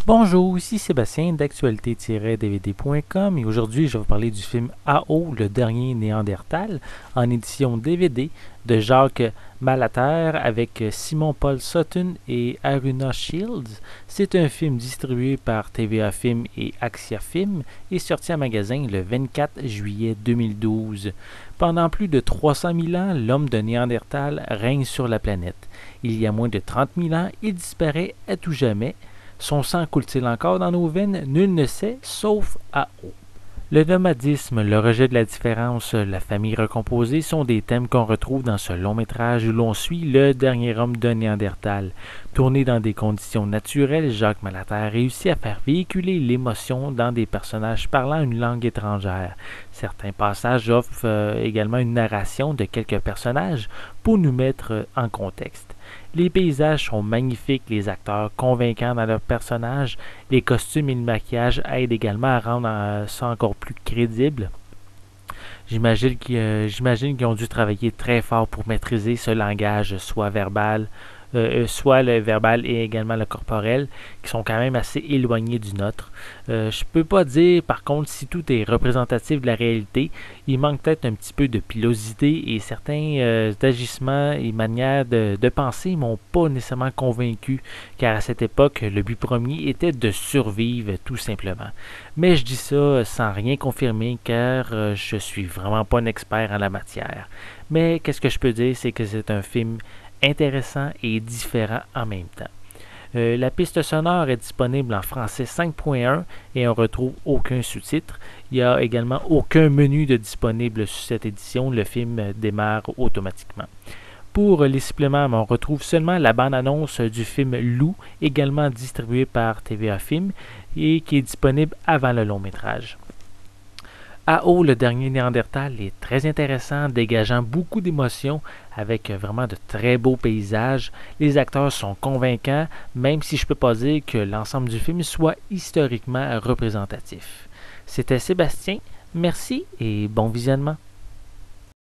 Bonjour, ici Sébastien d'actualité-dvd.com et aujourd'hui je vais vous parler du film AO, le dernier Néandertal, en édition DVD de Jacques Malater avec Simon-Paul Sutton et Aruna Shields. C'est un film distribué par TVA Film et Axia Film et sorti en magasin le 24 juillet 2012. Pendant plus de 300 000 ans, l'homme de Néandertal règne sur la planète. Il y a moins de 30 000 ans, il disparaît à tout jamais. Son sang coule-t-il encore dans nos veines? Nul ne sait, sauf AO. Le nomadisme, le rejet de la différence, la famille recomposée sont des thèmes qu'on retrouve dans ce long métrage où l'on suit le dernier homme de Néandertal. Tourné dans des conditions naturelles, Jacques Malater réussit à faire véhiculer l'émotion dans des personnages parlant une langue étrangère. Certains passages offrent également une narration de quelques personnages pour nous mettre en contexte. Les paysages sont magnifiques, les acteurs convaincants dans leurs personnages, les costumes et le maquillage aident également à rendre ça encore plus crédible. J'imagine qu'ils ont dû travailler très fort pour maîtriser ce langage, soit le verbal et également le corporel, qui sont quand même assez éloignés du nôtre. Je peux pas dire, par contre, si tout est représentatif de la réalité. Il manque peut-être un petit peu de pilosité et certains agissements et manières de penser m'ont pas nécessairement convaincu, car à cette époque, le but premier était de survivre tout simplement. Mais je dis ça sans rien confirmer, car je suis vraiment pas un expert en la matière. Mais qu'est-ce que je peux dire, c'est que c'est un film intéressant et différent en même temps. La piste sonore est disponible en français 5.1 et on retrouve aucun sous-titre. Il n'y a également aucun menu de disponible sur cette édition. Le film démarre automatiquement. Pour les suppléments, on retrouve seulement la bande-annonce du film Loup, également distribué par TVA Film et qui est disponible avant le long métrage. AO, le dernier Néandertal, est très intéressant, dégageant beaucoup d'émotions avec vraiment de très beaux paysages. Les acteurs sont convaincants, même si je ne peux pas dire que l'ensemble du film soit historiquement représentatif. C'était Sébastien, merci et bon visionnement.